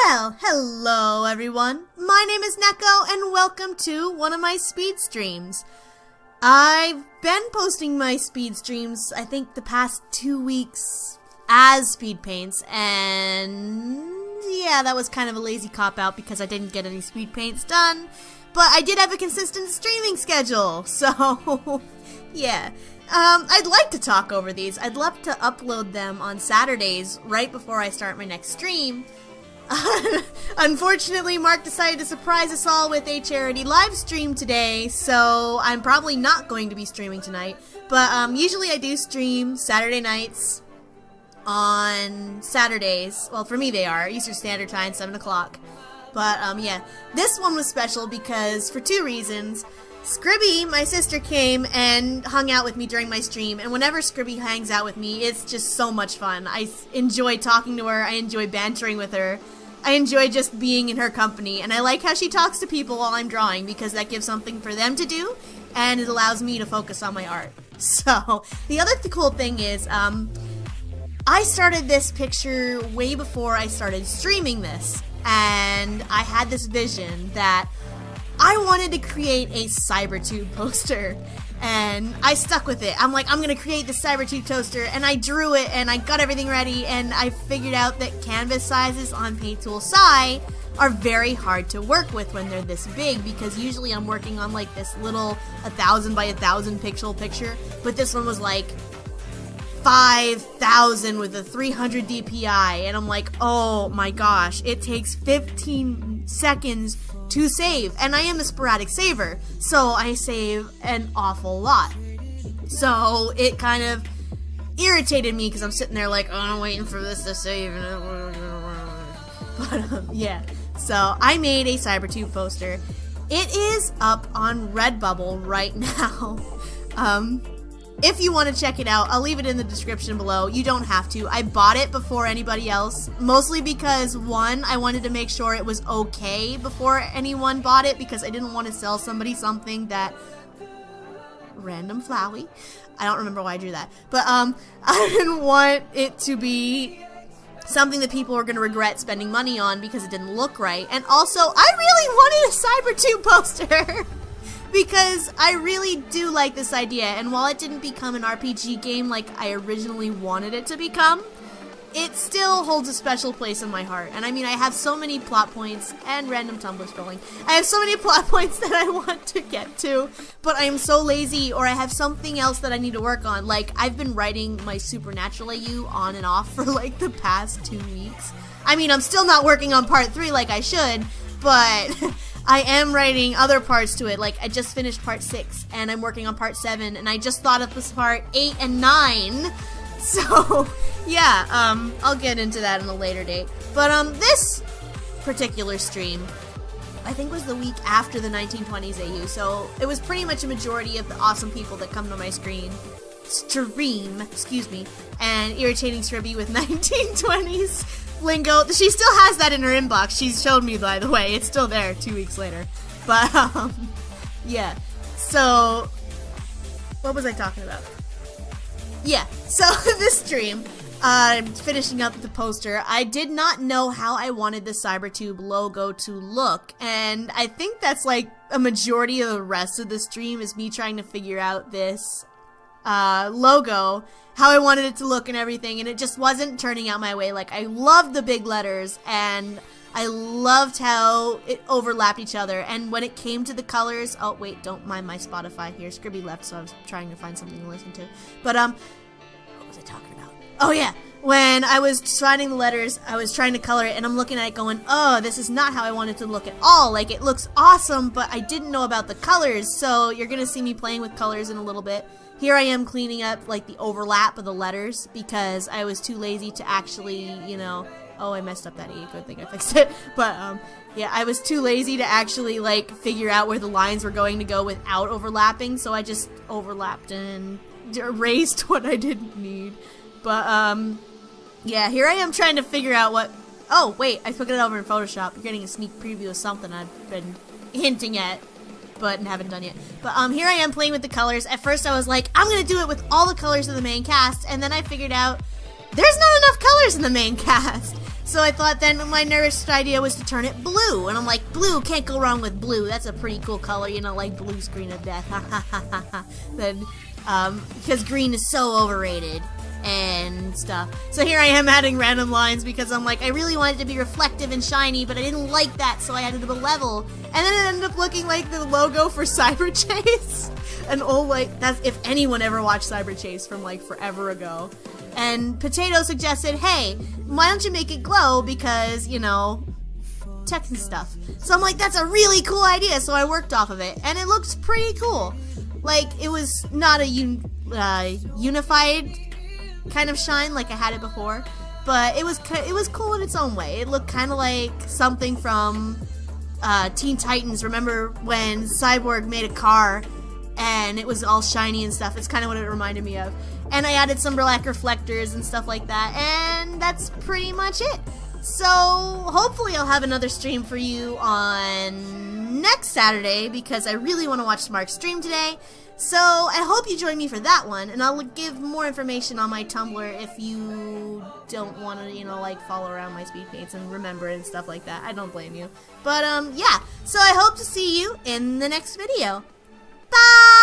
Well, hello everyone. My name is Neko and welcome to one of my speed streams. I've been posting my speed streams, I think the past 2 weeks as speed paints, and yeah, that was kind of a lazy cop-out because I didn't get any speed paints done, but I did have a consistent streaming schedule, so yeah. I'd like to talk over these. I'd love to upload them on Saturdays right before I start my next stream. Unfortunately, Mark decided to surprise us all with a charity live stream today, so I'm probably not going to be streaming tonight. But usually I do stream Saturday nights on Saturdays. Well, for me they are, Eastern Standard Time, 7 o'clock. But yeah, this one was special because, for two reasons. Scribby, my sister, came and hung out with me during my stream, and whenever Scribby hangs out with me, it's just so much fun. I enjoy talking to her, I enjoy bantering with her, I enjoy just being in her company, and I like how she talks to people while I'm drawing, because that gives something for them to do, and it allows me to focus on my art. So, the other cool thing is, I started this picture way before I started streaming this, and I had this vision that I wanted to create a Cybertube poster, and I stuck with it. I'm like, I'm gonna create the Cybertube toaster, and I drew it, and I got everything ready, and I figured out that canvas sizes on Paint Tool Sci are very hard to work with when they're this big, because usually I'm working on like this little 1,000 by 1,000 pixel picture, but this one was like 5,000 with a 300 DPI, and I'm like, oh my gosh, it takes 15 seconds to save, and I am a sporadic saver, so I save an awful lot. So it kind of irritated me because I'm sitting there like, oh, I'm waiting for this to save. But yeah, so I made a Cybertube poster. It is up on Redbubble right now. If you want to check it out, I'll leave it in the description below. You don't have to. I bought it before anybody else, mostly because, one, I wanted to make sure it was okay before anyone bought it, because I didn't want to sell somebody something that... Random Flowey. I don't remember why I drew that. But, I didn't want it to be something that people were going to regret spending money on because it didn't look right. And also, I really wanted a Cybertube poster! Because I really do like this idea, and while it didn't become an RPG game like I originally wanted it to become, it still holds a special place in my heart. And I mean, I have so many plot points, and random Tumblr scrolling, I have so many plot points that I want to get to, but I am so lazy, or I have something else that I need to work on. Like, I've been writing my Supernatural AU on and off for like the past 2 weeks. I mean, I'm still not working on part 3 like I should, but... I am writing other parts to it. Like, I just finished part 6, and I'm working on part 7, and I just thought of this part 8 and 9. So, yeah, I'll get into that in a later date. But, this particular stream, I think was the week after the 1920s AU, so it was pretty much a majority of the awesome people that come to my stream, and irritating Scribby with 1920s lingo. She still has that in her inbox. She's showed me, by the way. It's still there 2 weeks later. But, yeah. So, what was I talking about? Yeah, so this stream, finishing up the poster, I did not know how I wanted the Cybertube logo to look, and I think that's like a majority of the rest of the stream is me trying to figure out this logo, how I wanted it to look and everything, and it just wasn't turning out my way. Like, I loved the big letters, and I loved how it overlapped each other, and when it came to the colors, oh wait, don't mind my Spotify here, Scribby left, so I was trying to find something to listen to, but what was I talking about? Oh yeah, when I was finding the letters, I was trying to color it, and I'm looking at it going, oh, this is not how I want it to look at all. Like, it looks awesome, but I didn't know about the colors, so you're gonna see me playing with colors in a little bit. Here I am cleaning up, like, the overlap of the letters, because I was too lazy to actually, you know... Oh, I messed up that E. Good thing I fixed it. But, yeah, I was too lazy to actually, like, figure out where the lines were going to go without overlapping, so I just overlapped and erased what I didn't need. But, yeah, here I am trying to figure out what... Oh, wait, I took it over in Photoshop. You're getting a sneak preview of something I've been hinting at, but haven't done yet. But here I am playing with the colors. At first I was like, I'm gonna do it with all the colors of the main cast, and then I figured out there's not enough colors in the main cast. So I thought then my nearest idea was to turn it blue. And I'm like, blue, can't go wrong with blue. That's a pretty cool color, you know, like blue screen of death. Then, because green is so overrated and stuff. So here I am adding random lines because I'm like, I really wanted it to be reflective and shiny, but I didn't like that, so I added a level. And then it ended up looking like the logo for Cyberchase. An old, like, that's if anyone ever watched Cyberchase from like forever ago. And Potato suggested, hey, why don't you make it glow because, you know, tech and stuff. So I'm like, that's a really cool idea, so I worked off of it, and it looks pretty cool. Like, it was not a unified kind of shine like I had it before, but it was cool in its own way. It looked kind of like something from Teen Titans. Remember when Cyborg made a car and it was all shiny and stuff? It's kind of what it reminded me of. And I added some black reflectors and stuff like that, and that's pretty much it. So hopefully I'll have another stream for you on next Saturday because I really want to watch Mark's stream today. So I hope you join me for that one, and I'll give more information on my Tumblr if you don't want to, you know, like follow around my speed paints and remember it and stuff like that. I don't blame you. But yeah, so I hope to see you in the next video. Bye!